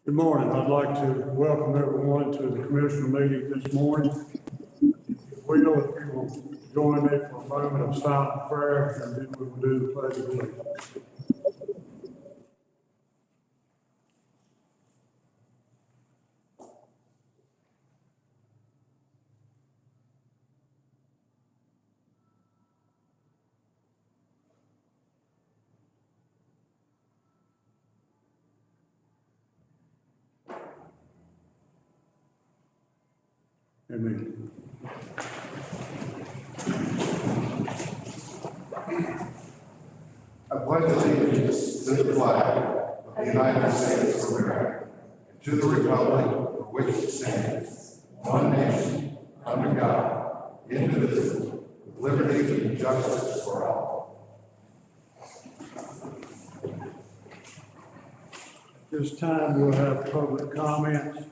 Good morning. I'd like to welcome everyone to the commissioner meeting this morning. If you will join me for a moment of silent prayer, and then we will do the pledge of allegiance. Amen. I pledge allegiance to the flag of the United States of America, and to the republic for which it stands, one nation, under God, indivisible, with liberty and justice for all. At this time, we'll have public comments.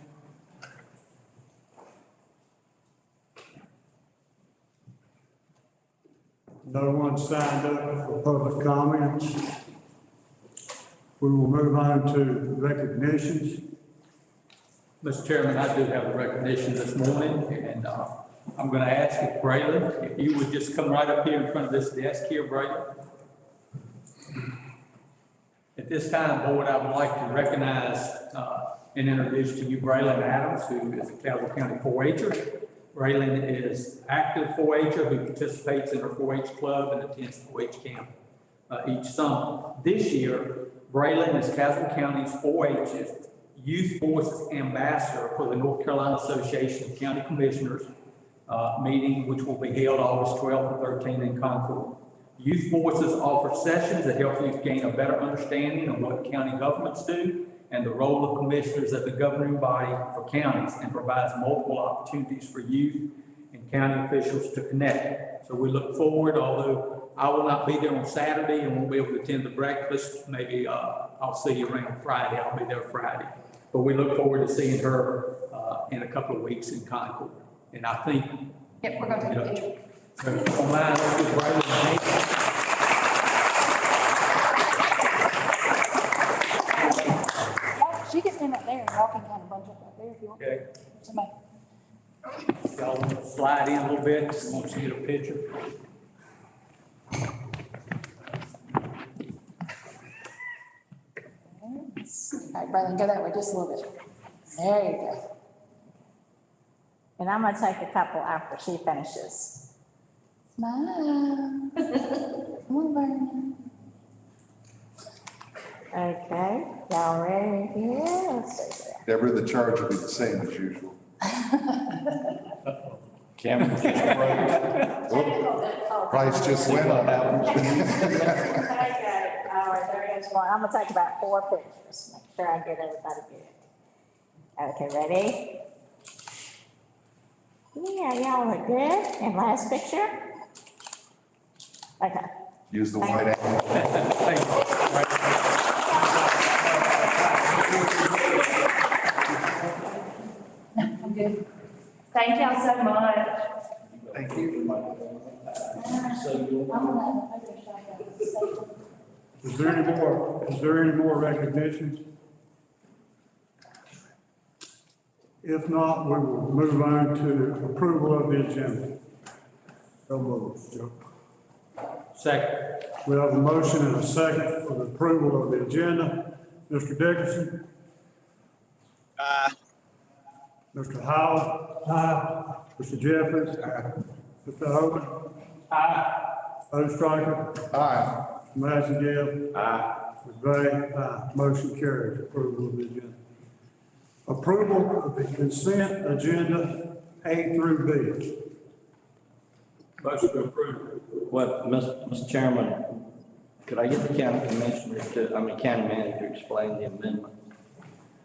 No one signed up for public comments. We will move on to recognitions. Mr. Chairman, I do have a recognition this morning, and I'm going to ask if Braylon, if you would just come right up here in front of this desk here, Braylon. At this time, Board, I would like to recognize and introduce to you Braylon Adams, who is a Castle County 4-H'er. Braylon is active 4-H'er who participates in our 4-H club and attends 4-H camp each summer. This year, Braylon is Castle County's 4-H Youth Voices Ambassador for the North Carolina Association of County Commissioners meeting, which will be held August 12th and 13th in Concord. Youth Voices offer sessions that help you gain a better understanding of what county governments do and the role of commissioners as the governing body for counties, and provides multiple opportunities for youth and county officials to connect. So we look forward, although I will not be there on Saturday and won't be able to attend the breakfast, maybe I'll see you around Friday. I'll be there Friday. But we look forward to seeing her in a couple of weeks in Concord. And I think... Yep, we're going to take a picture. On mine, let's get Braylon. She can stand up there and y'all can kind of bunch up right there if you want. Okay. Somebody. Y'all slide in a little bit, just want you to get a picture. All right, Braylon, go that way just a little bit. There you go. And I'm gonna take a couple after she finishes. Smile. Come on, Vernon. Okay, y'all ready here? Let's see here. Deborah, the charge will be the same as usual. Camera just broke. Price just went up. Okay, all right, there is one. I'm gonna take about 4 pictures. Make sure I get everybody good. Okay, ready? Yeah, y'all look good. And last picture? Okay. Use the white apple. Thank you. I'm good. Thank y'all so much. Thank you. Is there any more recognitions? If not, we will move on to approval of the agenda. So moved, Joe. Second. We have a motion and a second for the approval of the agenda. Mr. Dickerson? Aye. Mr. Howell? Aye. Mr. Jeffries? Aye. Mr. Hogan? Aye. Ostraker? Aye. Massengill? Aye. McVeigh? Aye. Motion carries. Approval of the agenda. Approval of the consent agenda A through B. Motion to approve. Well, Mr. Chairman, could I get the county commissioner county manager to explain the amendment,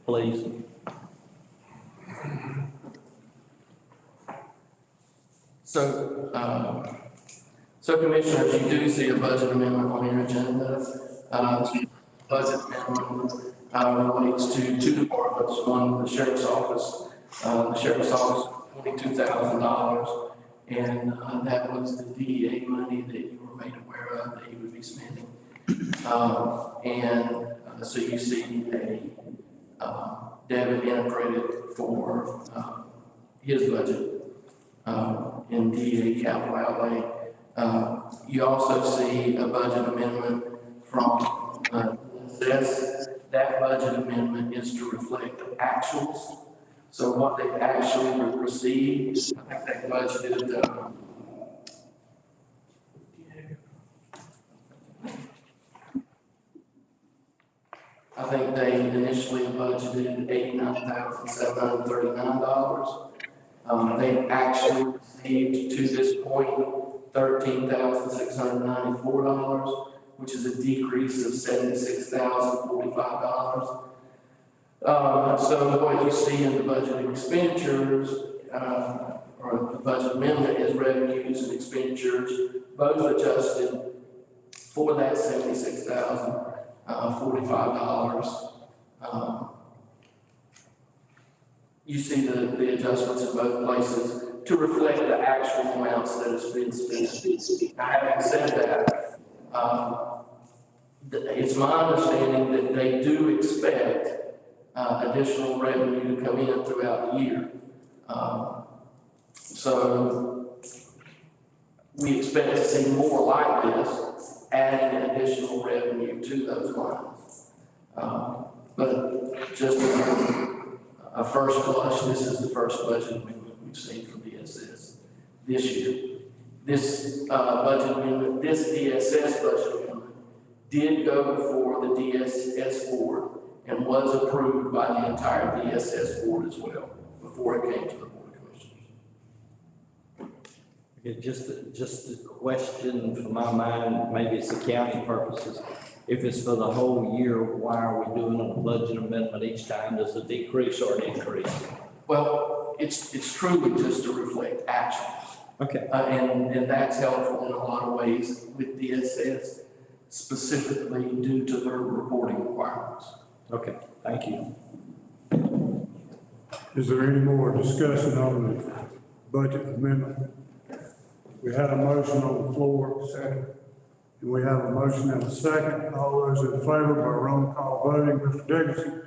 please? So Commissioners, you do see a budget amendment on your agenda. This budget amendment relates to two departments. One, the sheriff's office. The sheriff's office, $22,000, and that was the DEA money that you were made aware of that you would be spending. So you see a debit and a credit for, his budget, in DA capital outlay. You also see a budget amendment from, this. That budget amendment is to reflect actuals. So what they've actually received, I think they budgeted, I think they initially budgeted $89,739. They've actually received to this point $13,694, which is a decrease of $76,045. So what you see in the budget expenditures, or the budget amendment, is revenues and expenditures, both adjusted for that $76,045. You see the adjustments in both places to reflect the actual amounts that has been spent. Now, having said that, it's my understanding that they do expect additional revenue to come in throughout the year. So we expect to see more like this, adding additional revenue to those lines. But just as a first blush, this is the first budget amendment we've seen from DSS this year. This budget amendment, this DSS budget amendment did go before the DSS board and was approved by the entire DSS board as well before it came to the Board of Commissioners. Okay, just a question for my mind, maybe it's accounting purposes. If it's for the whole year, why are we doing a budget amendment each time? Does it decrease or increase? Well, it's truly just to reflect actuals. Okay. And that's helpful in a lot of ways with DSS, specifically due to their reporting requirements. Okay, thank you. Is there any more discussion on the budget amendment? We had a motion on the floor, second. And we have a motion and a second. All those in favor by roll call voting, Mr. Dickinson?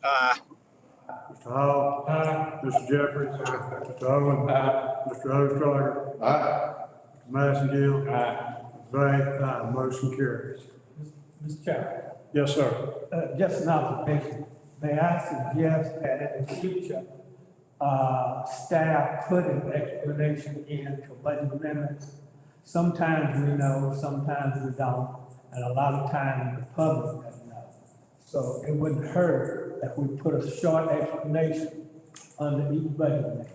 Aye. Mr. Hall? Aye. Mr. Jeffries? Aye. Mr. Owen? Aye. Mr. Ostrander? Aye. Mr. Massengill? Aye. Ray? Aye. Motion carries. Mr. Chairman, Yes, sir. just an observation. May I suggest that in the future, staff put an explanation in for budget amendments? Sometimes we know, sometimes we don't, and a lot of times the public doesn't know. So it wouldn't hurt if we put a short explanation under each budget amendment.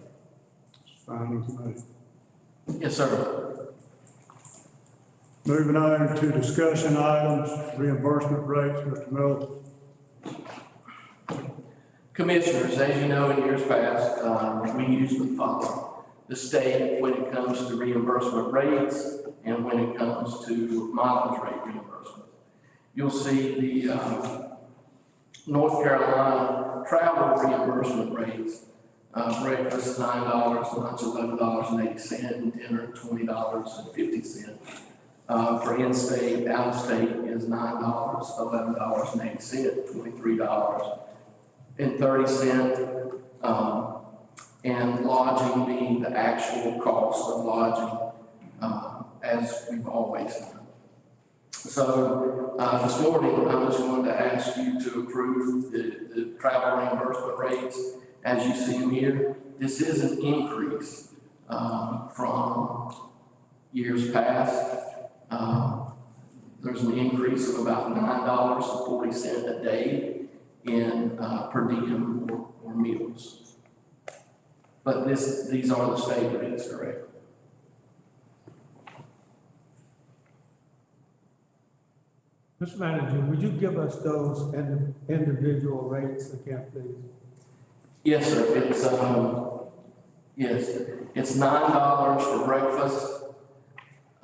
Fine with me. Yes, sir. Moving on to discussion items, reimbursement rates, Mr. Miller. Commissioners, as you know, in years past, we usually follow the state when it comes to reimbursement rates and when it comes to mileage rate reimbursement. You'll see the North Carolina travel reimbursement rates. Breakfast $9, lunch $11.80, and dinner $20.50. For in-state, out-of-state is $9, $11.80, $23.30. And lodging being the actual cost of lodging, as we've always done. So this morning, I'm just going to ask you to approve the travel reimbursement rates as you see them here. This is an increase from years past. There's an increase of about $9.40 a day in per diem or meals. But these are the state rates, correct? Mr. Manager, would you give us those individual rates again, please? Yes, sir. It's $9 for breakfast,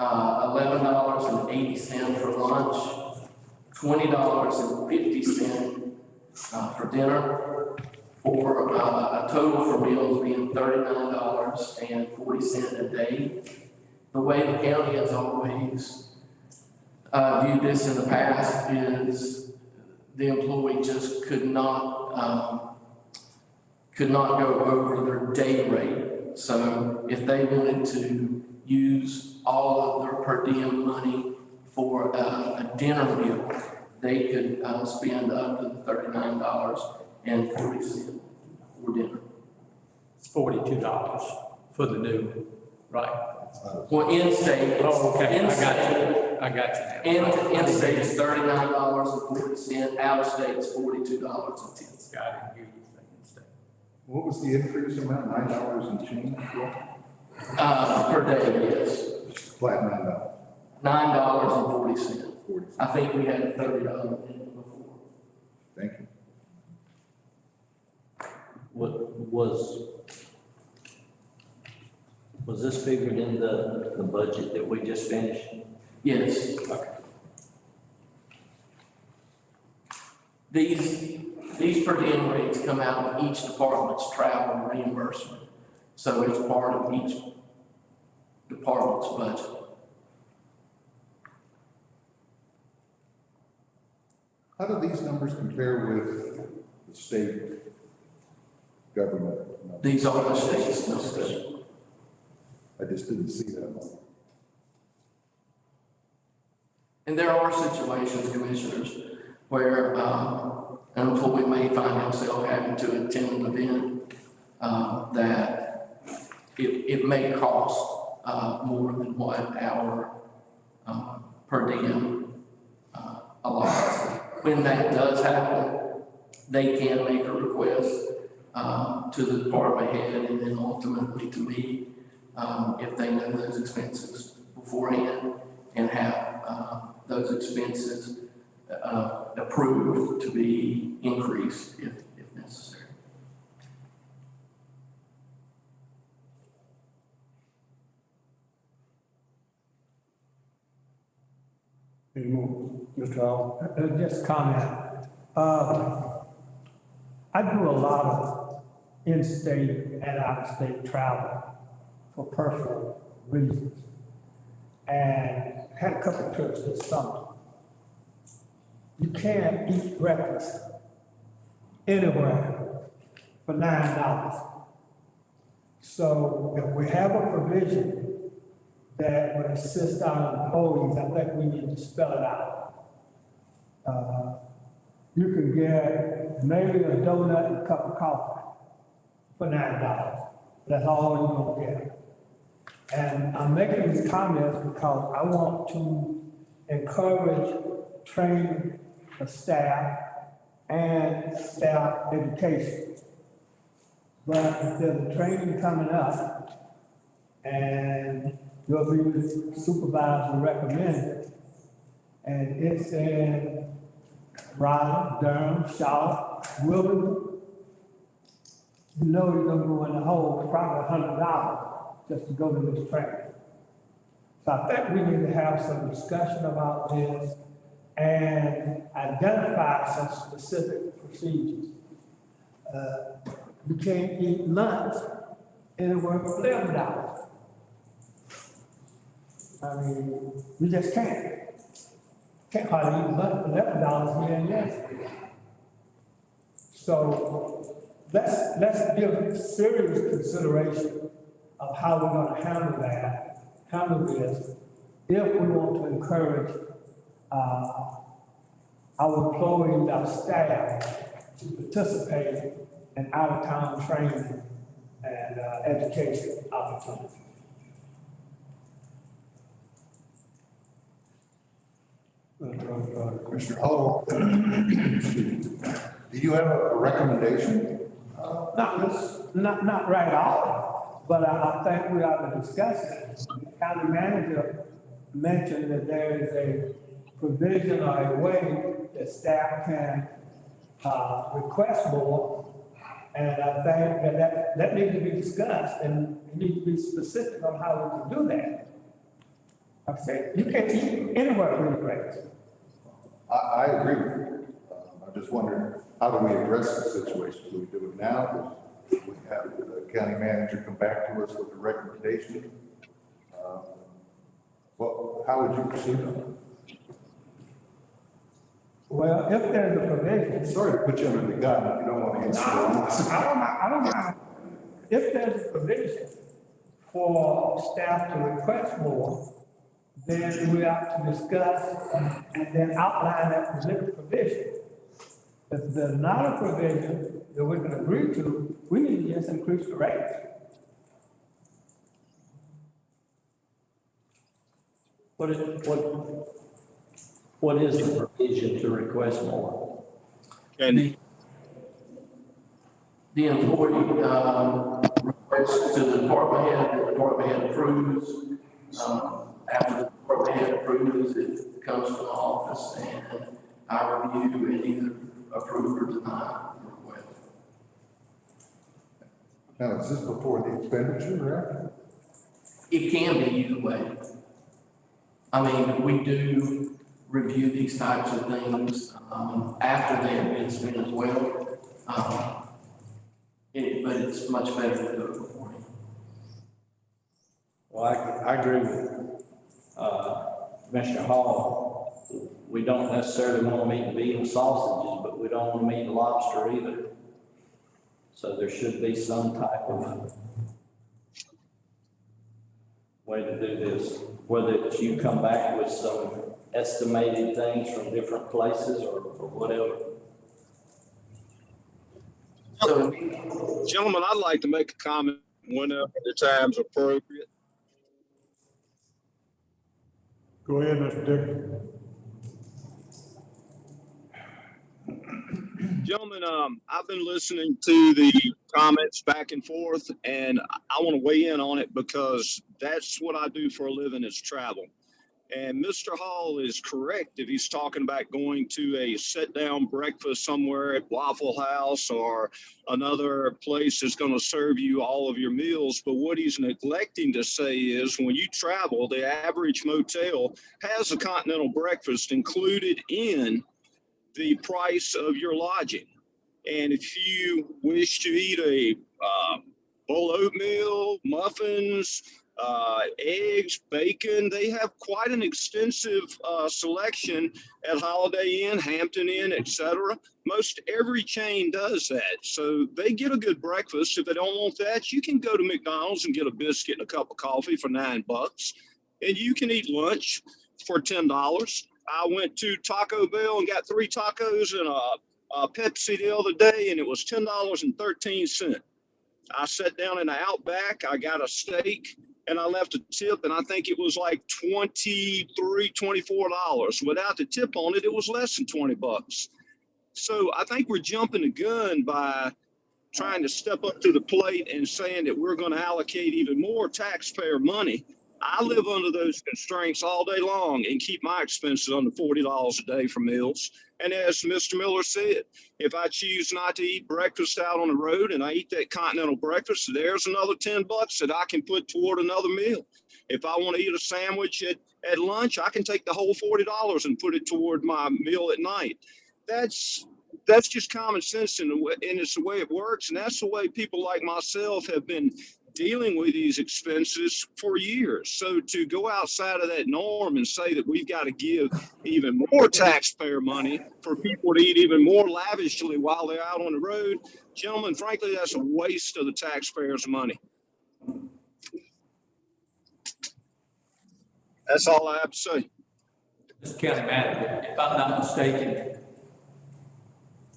$11.80 for lunch, $20.50 for dinner, for a total for meals being $39.40 a day. The way the county has always viewed this in the past is the employee just could not could not go over their day rate. So if they wanted to use all of their per diem money for a dinner meal, they could spend up to $39.40 for dinner. It's $42 for the new, right? Well, in-state. Oh, okay, I got in-state- you. I got you now. In-state is $39.40, out-of-state is $42.10. Got it. You say in-state. What was the increase amount, $9 and change? Per day, yes. Just flat $9. $9.40. I think we had $30 before. Thank you. Was this figured in the budget that we just finished? Yes. Okay. These per diem rates come out of each department's travel reimbursement. So it's part of each department's budget. How do these numbers compare with the state government numbers? These are the state's numbers. I just didn't see that one. And there are situations, commissioners, where an employee may find himself having to attend an event that it may cost more than what our per diem allows. When that does happen, they can make a request to the department head and then ultimately to me, if they know those expenses beforehand and have those expenses approved to be increased if necessary. Any more? Mr. Hall? Just comment. I do a lot of in-state and out-of-state travel for personal reasons. And had a couple of trips this summer. You can't eat breakfast anywhere for $9. So if we have a provision that would assist our employees, I think we need to spell it out. You can get maybe a donut and a cup of coffee for $9. That's all you're gonna get. And I'm making these comments because I want to encourage training the staff and staff education. But if there's a training coming up and you'll be supervised recommended, and it's in Raleigh, Durham, Charlotte, Wilmington, you know you're gonna go in the hole probably $100 just to go to this training. So I think we need to have some discussion about this and identify some specific procedures. You can't eat lunch anywhere for $11. I mean, you just can't. Can't hardly eat lunch for $11 here and there. So let's give serious consideration of how we're gonna handle this, if we want to encourage our employees, our staff to participate in out-of-town training and education opportunities. Mr. Hall, do you have a recommendation? Not right off, but I think we ought to discuss it. The county manager mentioned that there is a provision or a way that staff can request more. And I think that needs to be discussed and we need to be specific on how we can do that. I say, you can't eat anywhere for these rates. I agree with you. I'm just wondering, how do we address the situation? Do we do it now? Do we have the county manager come back to us with a recommendation? Well, how would you proceed on Well, if there's a provision, Sorry to put you under the gun if you don't want to answer. I don't mind. If there's a provision for staff to request more, then we have to discuss and then outline that provision. If there's not a provision that we can agree to, we need to just increase the rates. What is the provision to request more? And The employee, requests to the department head, the department head approves. After the department head approves, it comes to my office and I review and either approve or deny the request. Now, is this before the expenditure, or after? It can be either way. I mean, we do review these types of things, after they have been spent as well. But it's much better to do it beforehand. Well, I agree with, Commissioner Hall. We don't necessarily want to meet the beef and sausages, but we don't want to meet the lobster either. So there should be some type of way to do this, whether it's you come back with some estimated things from different places or whatever. So, gentlemen, I'd like to make a comment whenever the time's appropriate. Go ahead, Mr. Dick. Gentlemen, I've been listening to the comments back and forth, and I want to weigh in on it because that's what I do for a living is travel. And Mr. Hall is correct if he's talking about going to a sit-down breakfast somewhere at Waffle House or another place that's going to serve you all of your meals. But what he's neglecting to say is when you travel, the average motel has a continental breakfast included in the price of your lodging. And if you wish to eat a bowl of oatmeal, muffins, eggs, bacon, they have quite an extensive selection at Holiday Inn, Hampton Inn, etc. Most every chain does that. So they get a good breakfast. If they don't want that, you can go to McDonald's and get a biscuit and a cup of coffee for $9. And you can eat lunch for $10. I went to Taco Bell and got 3 tacos and a Pepsi the other day, and it was $10.13. I sat down in the Outback, I got a steak, and I left a tip, and I think it was like $23, $24. Without the tip on it, it was less than $20. So I think we're jumping the gun by trying to step up to the plate and saying that we're going to allocate even more taxpayer money. I live under those constraints all day long and keep my expenses under $40 a day for meals. And as Mr. Miller said, if I choose not to eat breakfast out on the road and I eat that continental breakfast, there's another $10 that I can put toward another meal. If I want to eat a sandwich at lunch, I can take the whole $40 and put it toward my meal at night. That's just common sense, and it's the way it works. And that's the way people like myself have been dealing with these expenses for years. So to go outside of that norm and say that we've got to give even more taxpayer money for people to eat even more lavishly while they're out on the road, gentlemen, frankly, that's a waste of the taxpayers' money. That's all I have to say. Mr. County Manager, if I'm not mistaken,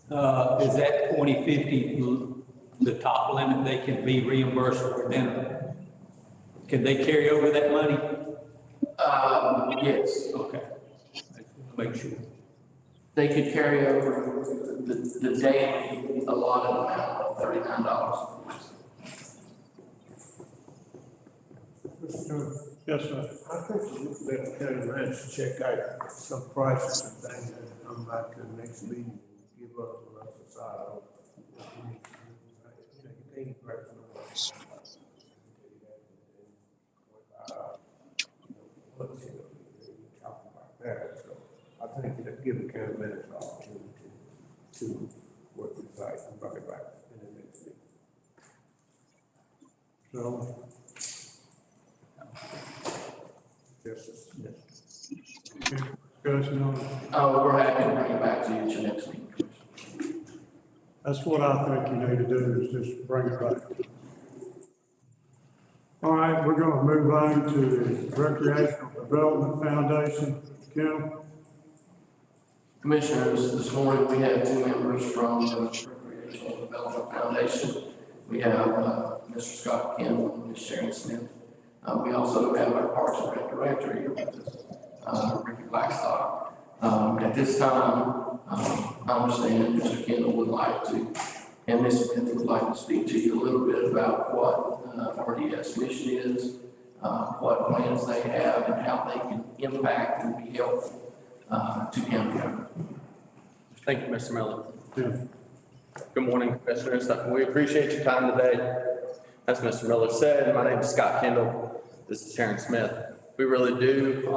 is that 2050 the top limit they can be reimbursed for dinner? Can they carry over that money? yes, Okay. Make sure. they could carry over the daily allotted amount of $39. Mr. Chairman. Yes, sir. I think that county manager check out some prices and things and come back to the next meeting and give us on us a side of. You think personal. Talk about that, so I think that give the county manager an opportunity to work this out and bring it back in the next meeting. So. Yes, yes. Discussion on it. Oh, we're happy to bring it back to you at your next meeting, Commissioner. That's what I think you need to do, is just bring it back. All right, we're gonna move on to the Recreational Development Foundation. Kim? Commissioners, this morning we have two members from the Recreational Development Foundation. We have Mr. Scott Kendall and Ms. Sharon Smith. We also have our Parks and Rec Director here with us, Ricky Blackstock. At this time, I understand Mr. Kendall would like to, and Ms. Smith would like to speak to you a little bit about what RDS mission is, what plans they have, and how they can impact and be helpful to county government. Thank you, Mr. Miller. Yeah. Good morning, Commissioners. We appreciate your time today. As Mr. Miller said, my name is Scott Kendall. This is Sharon Smith. We really do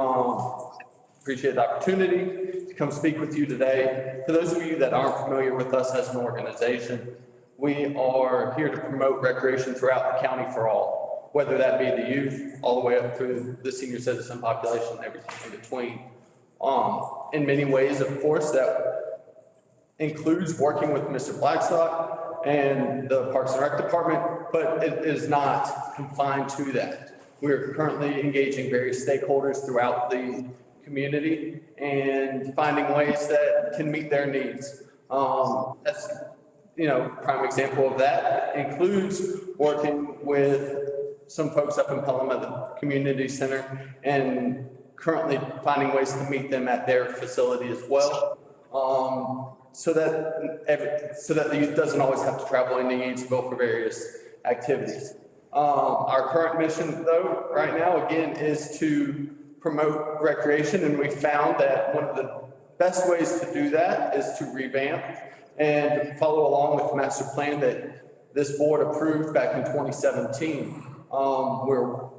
appreciate the opportunity to come speak with you today. For those of you that aren't familiar with us as an organization, we are here to promote recreation throughout the county for all, whether that be the youth, all the way up through the senior citizen population and everything in between. In many ways, of course, that includes working with Mr. Blackstock and the Parks and Rec Department, but it is not confined to that. We're currently engaging various stakeholders throughout the community and finding ways that can meet their needs. That's, prime example of that includes working with some folks up in Pelham at the community center and currently finding ways to meet them at their facility as well. So that the youth doesn't always have to travel into Yanceyville for various activities. Our current mission, though, right now, again, is to promote recreation, and we found that one of the best ways to do that is to revamp and follow along with the master plan that this board approved back in 2017. We're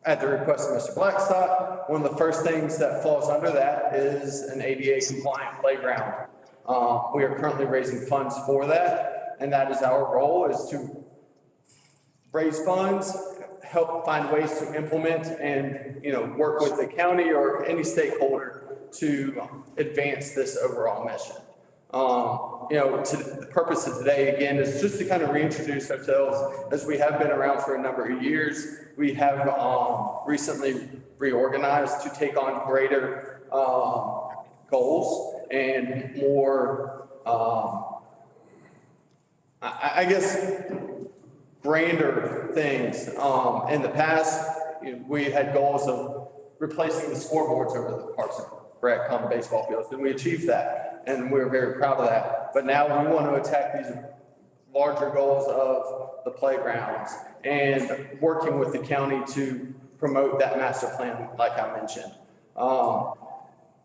at the request of Mr. Blackstock. One of the first things that falls under that is an ADA compliant playground. We are currently raising funds for that, and that is our role, is to raise funds, help find ways to implement and, work with the county or any stakeholder to advance this overall mission. The purpose of today, again, is just to kind of reintroduce ourselves, as we have been around for a number of years. We have recently reorganized to take on greater goals and more, I guess, grander things. In the past, we had goals of replacing the scoreboards over the Parks and Rec common baseball fields, and we achieved that, and we're very proud of that. But now we want to attack these larger goals of the playgrounds and working with the county to promote that master plan, like I mentioned.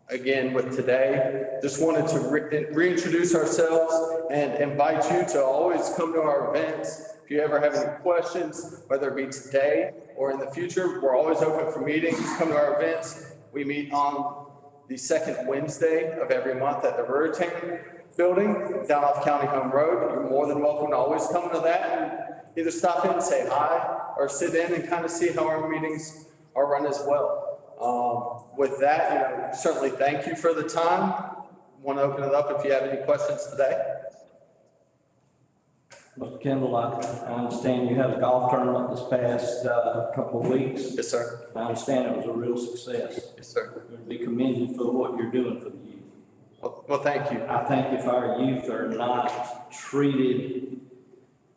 Again, with today, just wanted to reintroduce ourselves and invite you to always come to our events. If you ever have any questions, whether it be today or in the future, we're always open for meetings. Come to our events. We meet on the second Wednesday of every month at the Ruritan building down off County Home Road. You're more than welcome to always come to that and either stop in and say hi or sit in and kind of see how our meetings are run as well. With that, certainly thank you for the time. Want to open it up if you have any questions today. Mr. Kendall, I understand you had a golf tournament this past couple of weeks. Yes, sir. I understand it was a real success. Yes, sir. You're to be commended for what you're doing for the youth. Well, thank you. I think if our youth are not treated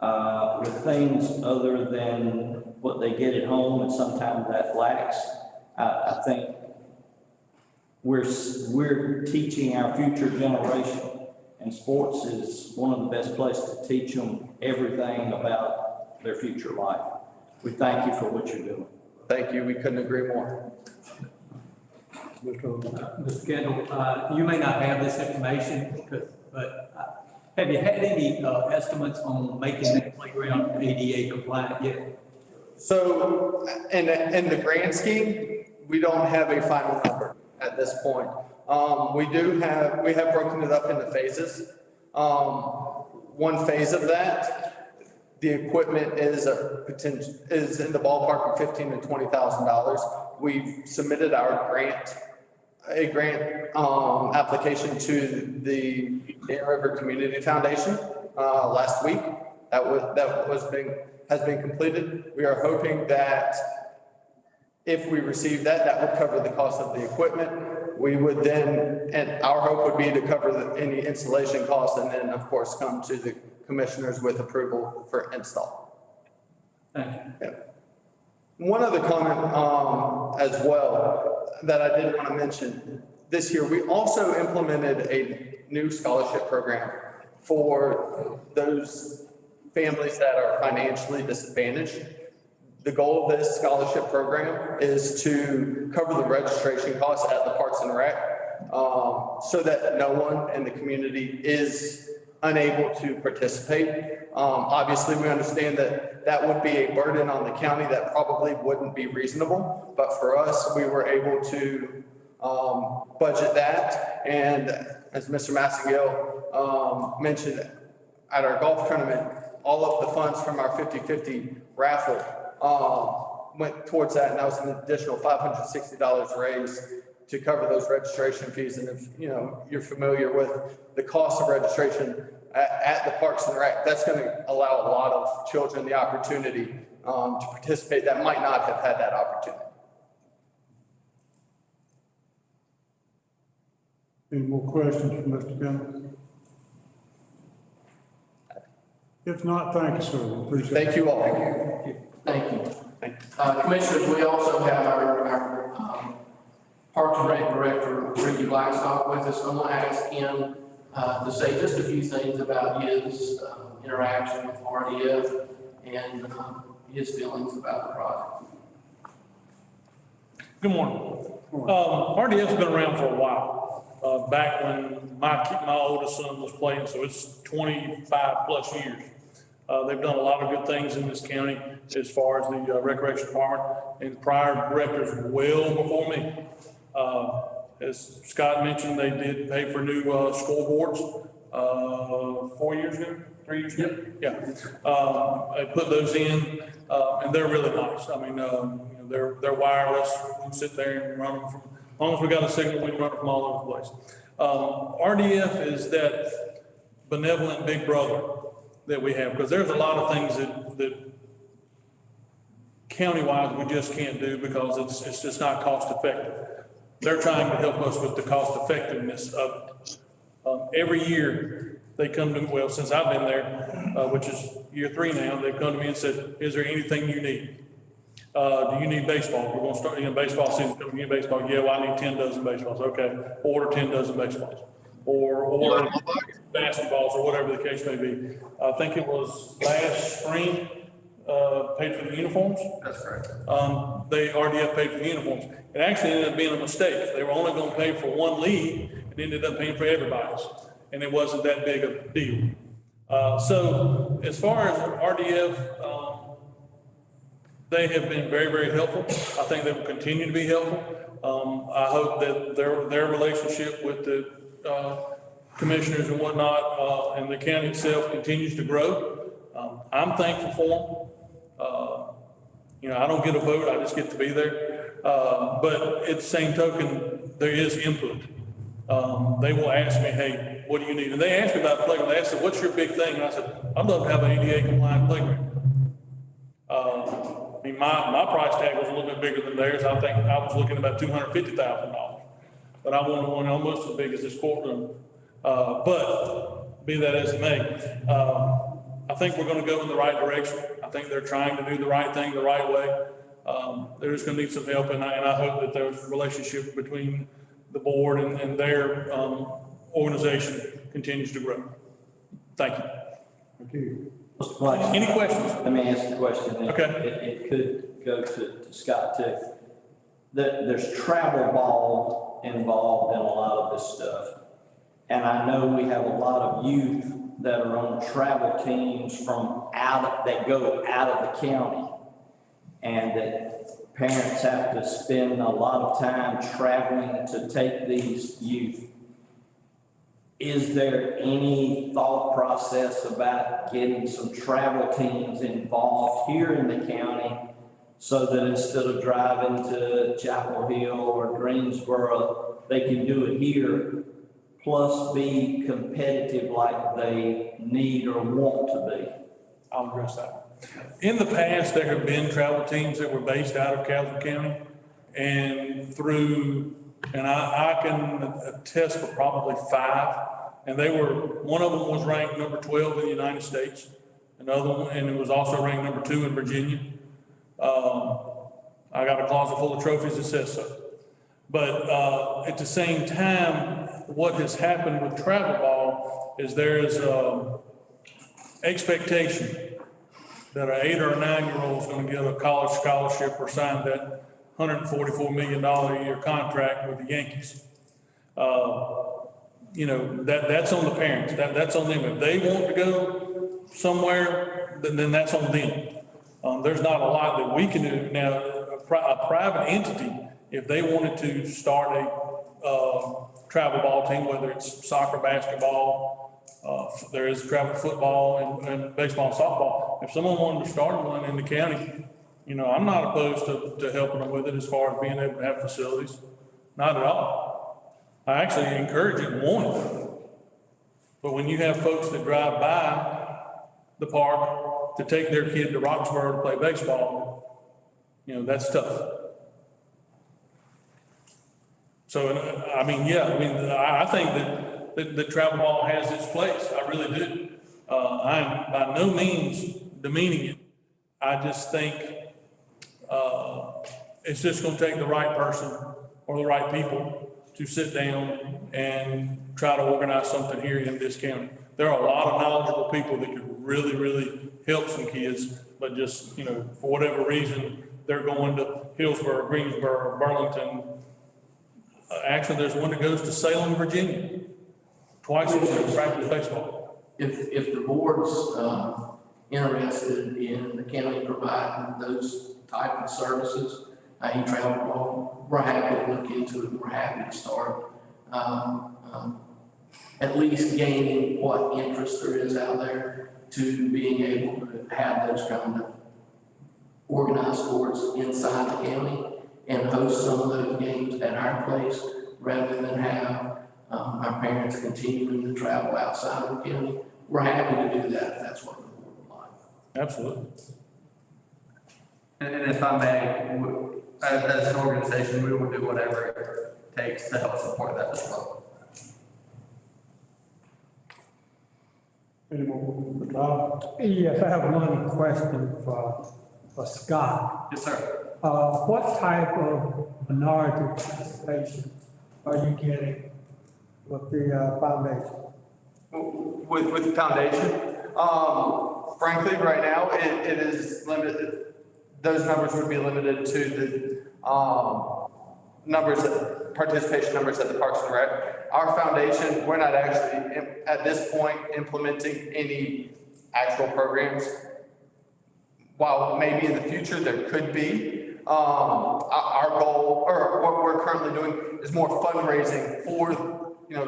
with things other than what they get at home, and sometimes that lacks, I think we're teaching our future generation, and sports is one of the best places to teach them everything about their future life. We thank you for what you're doing. Thank you. We couldn't agree more. Mr. Kendall, you may not have this information, but have you had any estimates on making that playground ADA compliant yet? So in the grand scheme, we don't have a final number at this point. We have broken it up into phases. One phase of that, the equipment is in the ballpark of $15,000 to $20,000. We've submitted our grant a grant, application to the Dan River Community Foundation, last week. Has been completed. We are hoping that if we receive that, that would cover the cost of the equipment. We would then, and our hope would be to cover any installation costs and then, of course, come to the commissioners with approval for install. Thank you. Yeah. One other comment, as well, that I did want to mention. This year, we also implemented a new scholarship program for those families that are financially disadvantaged. The goal of this scholarship program is to cover the registration costs at the Parks and Rec, so that no one in the community is unable to participate. Obviously, we understand that that would be a burden on the county that probably wouldn't be reasonable, but for us, we were able to budget that. And as Mr. Massengill mentioned, at our golf tournament, all of the funds from our 50-50 raffle went towards that, and that was an additional $560 raised to cover those registration fees. And if you're familiar with the cost of registration at the Parks and Rec, that's going to allow a lot of children the opportunity to participate that might not have had that opportunity. Any more questions for Mr. Kendall? If not, thank you, sir. We appreciate it. Thank you all. Thank you. Commissioners, we also have our Parks and Rec Director, Ricky Blackstock, with us. I'm going to ask him to say just a few things about his interaction with RDF and his feelings about the project. Good morning. RDF's been around for a while. Back when my oldest son was playing, so it's 25 plus years. They've done a lot of good things in this county as far as the recreation department, and prior directors well before me. As Scott mentioned, they did pay for new scoreboards 4 years ago, 3 years ago. Yeah. I put those in, and they're really nice. I mean, they're wireless. We can sit there and run them from, as long as we got a signal, we can run it from all over the place. RDF is that benevolent big brother that we have, because there's a lot of things that county-wise we just can't do because it's just not cost effective. They're trying to help us with the cost effectiveness of it. Every year they come to me, well, since I've been there, which is year 3 now, they've come to me and said, is there anything you need? Do you need baseball? We're going to start, baseball season, you need baseball. Yeah, well, I need 10 dozen baseballs. Okay, order 10 dozen baseballs. Or basketballs, or whatever the case may be. I think it was last spring, paid for the uniforms. That's correct. RDF paid for the uniforms. It actually ended up being a mistake. They were only going to pay for one league and ended up paying for everybody's. And it wasn't that big of a deal. So as far as RDF, they have been very, very helpful. I think they will continue to be helpful. I hope that their relationship with the commissioners and whatnot, and the county itself continues to grow. I'm thankful for them. I don't get a vote, I just get to be there. But at the same token, there is input. They will ask me, hey, what do you need? And they asked me about the playground. They asked me, what's your big thing? And I said, I'd love to have an ADA compliant playground. My price tag was a little bit bigger than theirs. I think I was looking at about $250,000. But I wanted one almost as big as this courtroom. But be that as it may, I think we're going to go in the right direction. I think they're trying to do the right thing the right way. They're just going to need some help, and I hope that their relationship between the board and their organization continues to grow. Thank you. Thank you. Mr. Black, any questions? Let me ask a question. Okay. It could go to Scott too. There's travel ball involved in a lot of this stuff. And I know we have a lot of youth that are on travel teams that go out of the county. And that parents have to spend a lot of time traveling to take these youth. Is there any thought process about getting some travel teams involved here in the county so that instead of driving to Chapel Hill or Greensboro, they can do it here, plus be competitive like they need or want to be? I'll address that. In the past, there have been travel teams that were based out of Calhoun County, and I can attest for probably 5, and one of them was ranked number 12 in the United States, another one, and it was also ranked number 2 in Virginia. I got a closet full of trophies that says so. But at the same time, what has happened with travel ball is there is expectation that an 8 or a 9-year-old is going to get a college scholarship or sign that $144 million a year contract with the Yankees. That's on the parents. That's on them. If they want to go somewhere, then that's on them. There's not a lot that we can do. Now, a private entity, if they wanted to start a travel ball team, whether it's soccer, basketball, there is travel football and baseball and softball. If someone wanted to start one in the county, I'm not opposed to helping them with it as far as being able to have facilities. Not at all. I actually encourage it and want it. But when you have folks that drive by the park to take their kid to Roxborough to play baseball, that's tough. So, I think that the travel ball has its place. I really do. I'm by no means demeaning it. I just think it's just going to take the right person or the right people to sit down and try to organize something here in this county. There are a lot of knowledgeable people that could really, really help some kids, but just, for whatever reason, they're going to Hillsborough, Greensboro, Burlington. Actually, there's one that goes to Salem, Virginia, twice a week to practice baseball. If the board's interested in the county providing those type of services, travel ball, we're happy to look into it. We're happy to start at least gaining what interest there is out there to being able to have those kind of organized sports inside the county and host some of those games at our place rather than have our parents continuing to travel outside of the county. We're happy to do that if that's what the board would like. Absolutely. And if I may, as an organization, we will do whatever it takes to help support that as well. Any more? Bob? Yes, I have one question for Scott. Yes, sir. What type of minority participation are you getting with the foundation? With the foundation, frankly, right now, it is limited. Those numbers would be limited to the participation numbers at the Parks and Rec. Our foundation, we're not actually, at this point, implementing any actual programs. While maybe in the future there could be, our goal, or what we're currently doing, is more fundraising for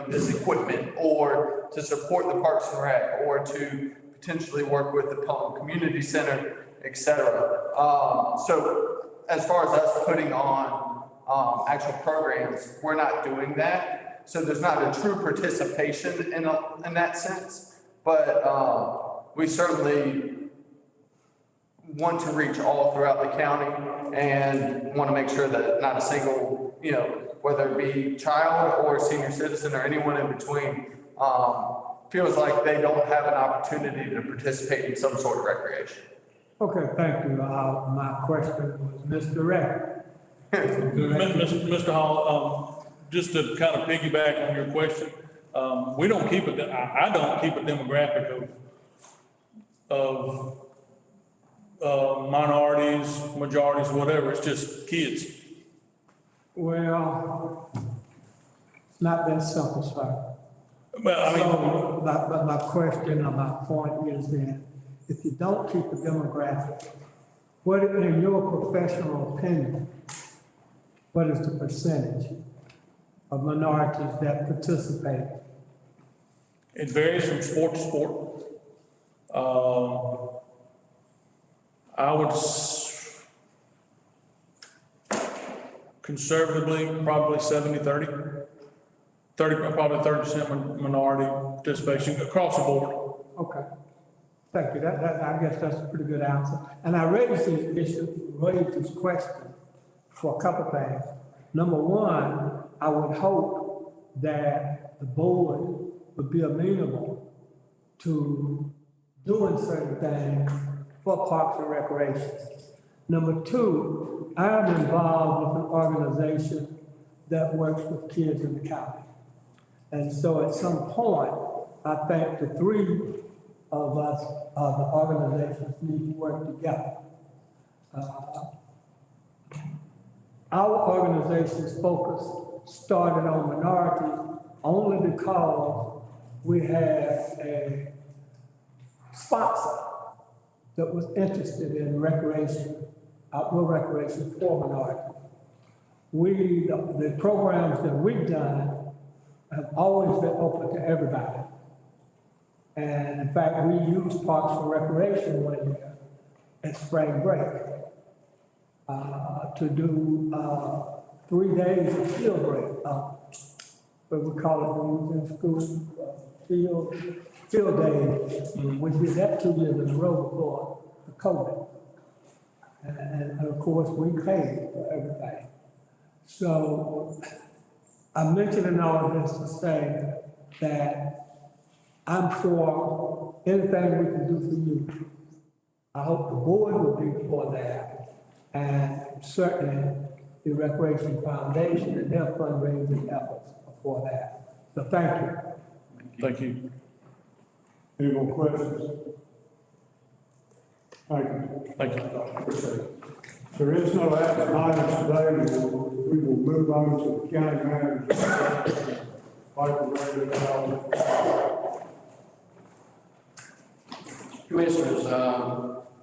this equipment, or to support the Parks and Rec, or to potentially work with the Pelham Community Center, etc. So as far as us putting on actual programs, we're not doing that. So there's not a true participation in that sense, but we certainly want to reach all throughout the county and want to make sure that not a single, whether it be child or senior citizen or anyone in between, feels like they don't have an opportunity to participate in some sort of recreation. Okay, thank you. My question was misdirected. Mr. Hall, just to kind of piggyback on your question, I don't keep a demographic of minorities, majorities, whatever. It's just kids. Well, it's not that simple, sir. Well, But my question or my point is that if you don't keep a demographic, what, in your professional opinion, what is the percentage of minorities that participate? it varies from sport to sport. I would conservatively, probably 70-30. probably 30% minority participation across the board. Okay. Thank you. I guess that's a pretty good answer. And I raised this question for a couple of things. Number one, I would hope that the board would be amenable to doing certain things for Parks and Recreation. Number two, I'm involved with an organization that works with kids in the county. And so at some point, I think the three of us, the organizations need to work together. Our organization's focus started on minorities only because we had a sponsor that was interested in recreation, outdoor recreation for minorities. The programs that we've done have always been open to everybody. And in fact, we use Parks and Recreation one year at spring break to do 3 days of field break, what we call it when we was in school, field days. We did that 2 years in a row before the COVID. And of course, we paid for everything. So I'm mentioning all of this to say that I'm for anything we can do for you. I hope the board will be for that. And certainly the Recreation Foundation and their fundraising efforts are for that. So thank you. Thank you. Any more questions? Thank you. Thank you. Appreciate it. There is no action items today. We will move on to the county manager. Commissioners,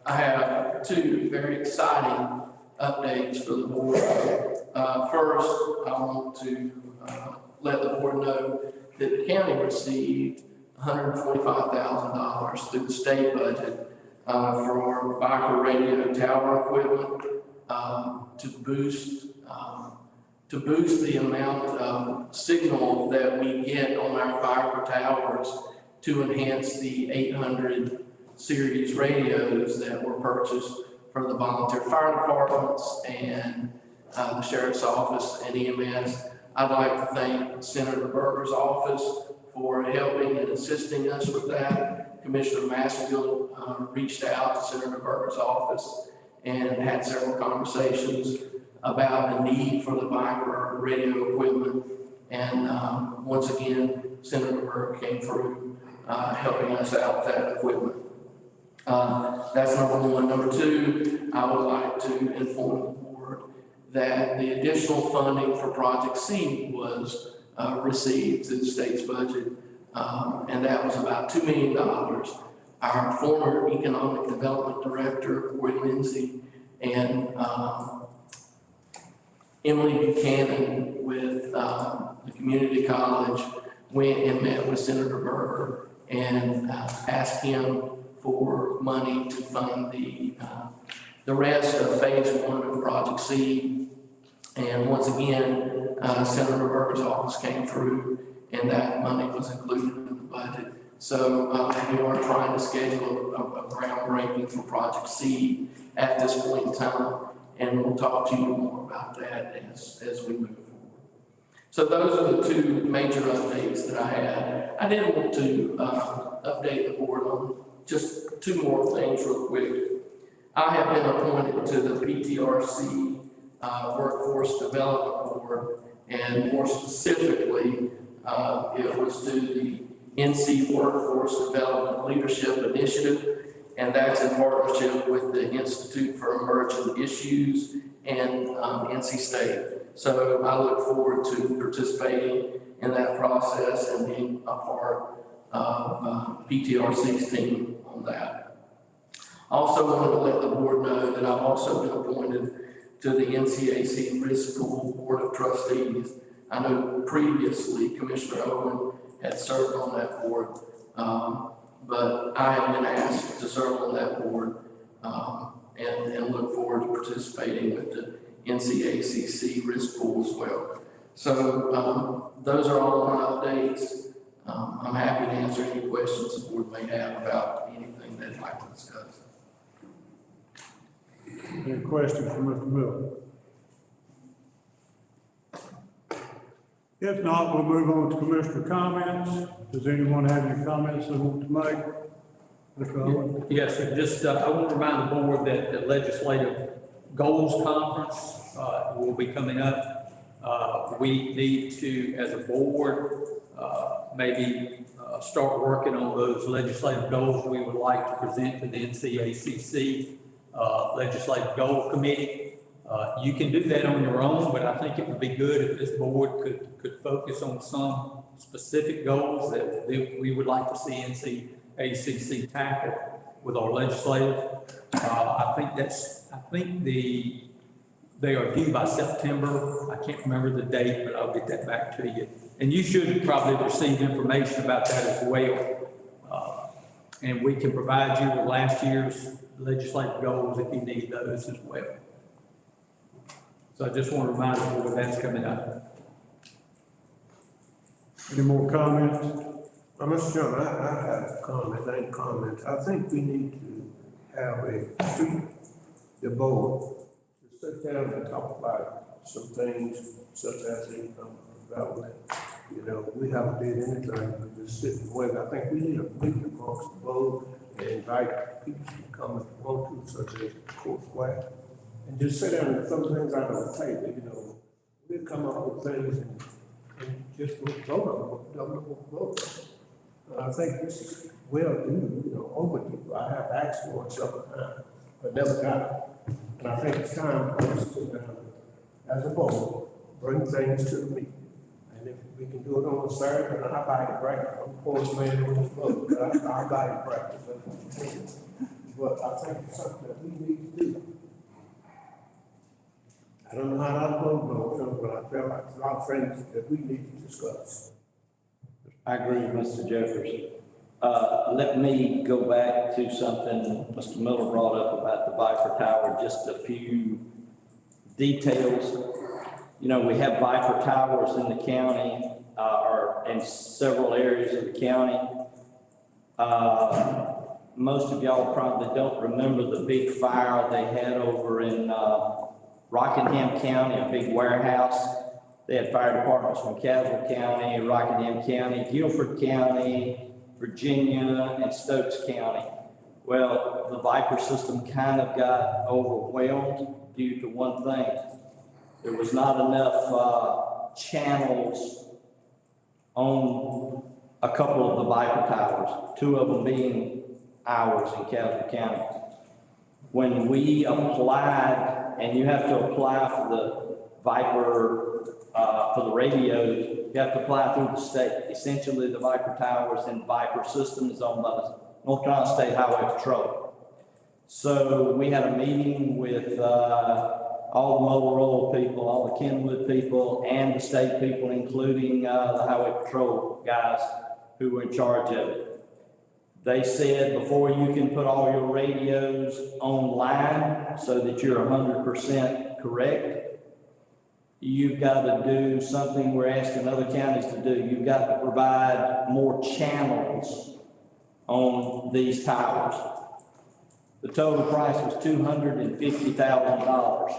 I have two very exciting updates for the board. First, I want to let the board know that the county received $125,000 through the state budget for our biker radio tower equipment to boost the amount of signal that we get on our biker towers to enhance the 800 series radios that were purchased for the volunteer fire departments and the sheriff's office and EMS. I'd like to thank Senator Berger's office for helping and assisting us with that. Commissioner Massfield reached out to Senator Berger's office and had several conversations about the need for the biker radio equipment. And once again, Senator Berger came through helping us out with that equipment. That's number one. Number two, I would like to inform the board that the additional funding for Project C was received through the state's budget, and that was about $2 million. Our former Economic Development Director, Corey Lindsay, and Emily Buchanan with the community college went and met with Senator Berger and asked him for money to fund the rest of phase 1 of Project C. And once again, Senator Berger's office came through and that money was included in the budget. So we are trying to schedule a groundbreaking for Project C at this point in time, and we'll talk to you more about that as we move forward. So those are the two major updates that I had. I did want to update the board on just two more things real quick. I have been appointed to the PTRC Workforce Development Board, and more specifically, it was to the NC Workforce Development Leadership Initiative, and that's in partnership with the Institute for Emerging Issues and NC State. So I look forward to participating in that process and being a part of PTRC's team on that. I also wanted to let the board know that I've also been appointed to the NCAC Risk Pool Board of Trustees. I know previously Commissioner Owen had served on that board, but I have been asked to serve on that board and look forward to participating with the NCACC Risk Pool as well. So, those are all my updates. I'm happy to answer any questions the board may have about anything they'd like to discuss. Any questions from Mr. Miller? If not, we'll move on to commissioner comments. Does anyone have any comments they want to make? Mr. Owen? Yes, sir. Just, I want to remind the board that the legislative goals conference, will be coming up. We need to, as a board, maybe, start working on those legislative goals we would like to present to the NCACC, Legislative Goal Committee. You can do that on your own, but I think it would be good if this board could focus on some specific goals that we would like to see NCACC tackle with our legislative. I think they are due by September. I can't remember the date, but I'll get that back to you. And you should probably receive information about that as well. And we can provide you with last year's legislative goals if you need those as well. So I just want to remind you that that's coming up. Any more comments? Mr. Chairman, I have a comment, I ain't comment. I think we need to have the board to sit down and talk about some things such as income development. You know, we haven't did anything but just sit and wait. I think we need a meeting amongst the board and invite people to come if they want to, such as Court Square. And just sit down and throw things out on the table, you know. We'll come up with things and just vote on them, don't vote. I think this is well due, you know, overdue. I have asked for it several times, but never got it. And I think it's time for us to sit down as a board, bring things to the meeting. And if we can do it on a Saturday, then I buy it right. I'm a poor man on this boat, but I buy it practice. But I think it's something that we need to do. I don't know how that vote, but I feel like a lot of things that we need to discuss. I agree with Mr. Jeffers. Let me go back to something Mr. Miller brought up about the Viper Tower, just a few details. You know, we have Viper Towers in the county, or in several areas of the county. Most of y'all probably don't remember the big fire they had over in Rockingham County, a big warehouse. They had fire departments from Caswell County, Rockingham County, Guilford County, Virginia, and Stokes County. Well, the Viper system kind of got overwhelmed due to one thing. There was not enough channels on a couple of the Viper towers, two of them being ours in Caswell County. When we applied, and you have to apply for the Viper, for the radios, you have to apply through the state. Essentially, the Viper towers and Viper system is owned by the North Carolina State Highway Patrol. So we had a meeting with all the Motorola people, all the Kenwood people, and the state people, including the Highway Patrol guys who were in charge of it. They said before you can put all your radios online so that you're 100% correct, you've got to do something we're asking other counties to do. You've got to provide more channels on these towers. The total price was $250,000.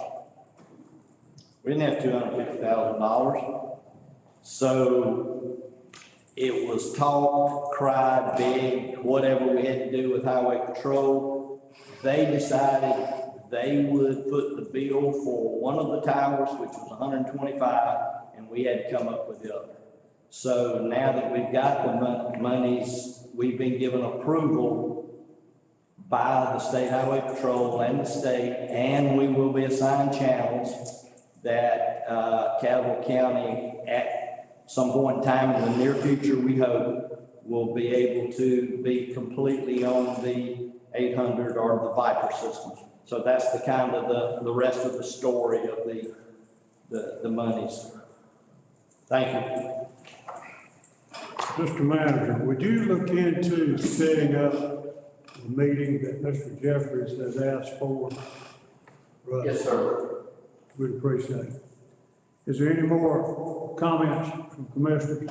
We didn't have $250,000. So it was talked, cried, begged, whatever we had to do with Highway Patrol. They decided they would put the bill for one of the towers, which was $125,000, and we had to come up with the other. So now that we've got the monies, we've been given approval by the State Highway Patrol and the state, and we will be assigned channels that Caswell County at some point in time in the near future, we hope, will be able to be completely on the 800 or the Viper system. So that's the kind of the rest of the story of the monies. Thank you. Mr. Manager, would you look into setting up the meeting that Mr. Jeffries has asked for? Yes, sir. We'd appreciate it. Is there any more comments from commissioners?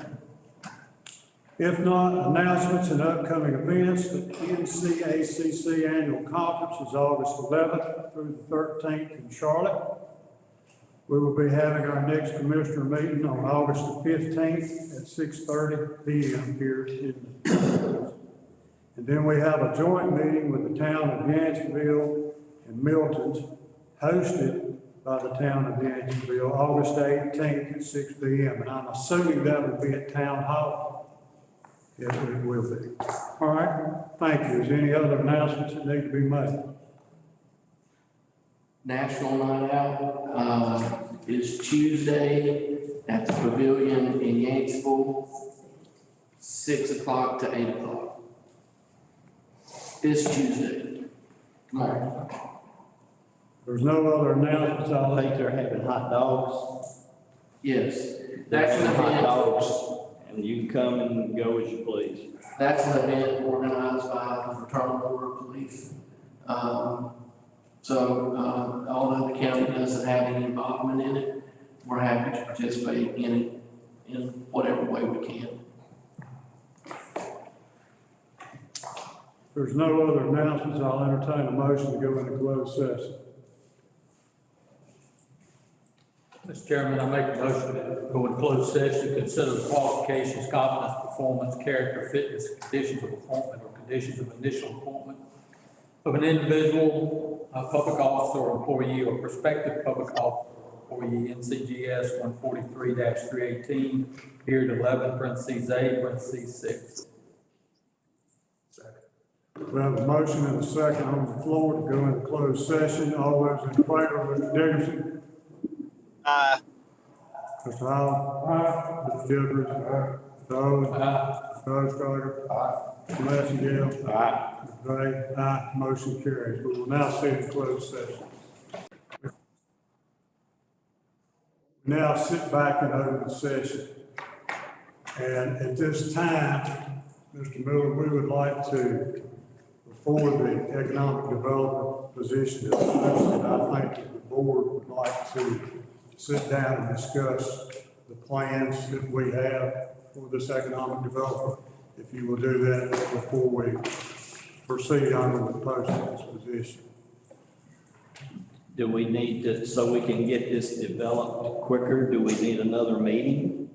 If not, announcements and upcoming events. The NCACC Annual Conference is August 11th through the 13th in Charlotte. We will be having our next commissioner meeting on August the 15th at 6:30 p.m. here in the. And then we have a joint meeting with the town of Yanceyville and Milton's, hosted by the town of Yanceyville, August 18th at 6 p.m. And I'm assuming that will be at Town Hall. Yes, it will be. All right, thank you. Is there any other announcements that need to be made? National Night Out, is Tuesday at the Pavilion in Yanceyville, 6 o'clock to 8 o'clock. This Tuesday, tomorrow. There's no other announcements. I think they're having hot dogs. Yes, They're that's an having hot event, dogs, and you can come and go as you please. that's an event organized by the Fraternal Order of Police. Although the county doesn't have any involvement in it, we're happy to participate in it in whatever way we can. If there's no other announcements, I'll entertain a motion to go into closed session. Mr. Chairman, I make a motion to go in closed session to consider the qualifications, competence, performance, character, fitness, conditions of appointment, or conditions of initial appointment of an individual, a public officer or employee, or prospective public officer or employee, NCGS 143-318, period 11, parentheses A, parentheses 6. We have a motion and a second on the floor to go into closed session. All those in favor, Mr. Dickerson? Aye. Mr. Howell? Aye. Mr. Jeffries? Aye. Mr. Owens? Aye. Mr. Ostrander? Aye. Mr. Messenger? Aye. Mr. Gray? Aye. Motion carries. We will now sit in closed session. Now sit back in open session. And at this time, Mr. Miller, we would like to, before the economic development position is posted, I think that the board would like to sit down and discuss the plans that we have for this economic development. If you will do that before we proceed on with posting this position. Do we need to, so we can get this developed quicker, do we need another meeting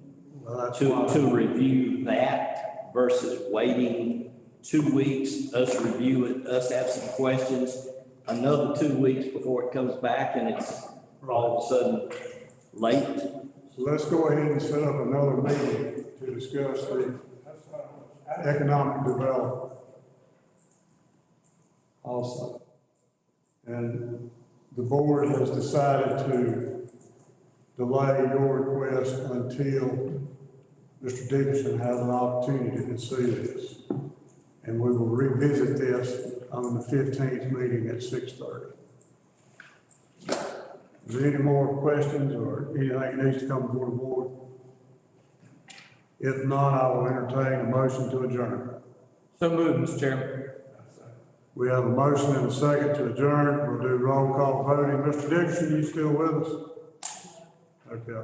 to review that versus waiting 2 weeks, us review it, us have some questions, another 2 weeks before it comes back and it's all of a sudden late? So let's go ahead and set up another meeting to discuss the economic development also. And the board has decided to delay your request until Mr. Dickerson has an opportunity to see this. And we will revisit this on the 15th meeting at 6:30. Is there any more questions or anything that needs to come before the board? If not, I will entertain a motion to adjourn. So moved, Mr. Chairman. We have a motion and a second to adjourn. We'll do roll call voting. Mr. Dickerson, you still with us? Okay.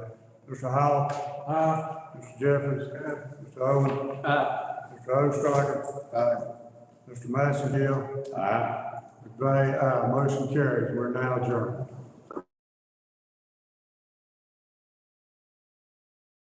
Mr. Howell? Aye. Mr. Jeffries? Aye. Mr. Owens? Aye. Mr. Ostrander? Aye. Mr. Massengill? Aye. Mr. Gray? Aye. Motion carries. We're now adjourned.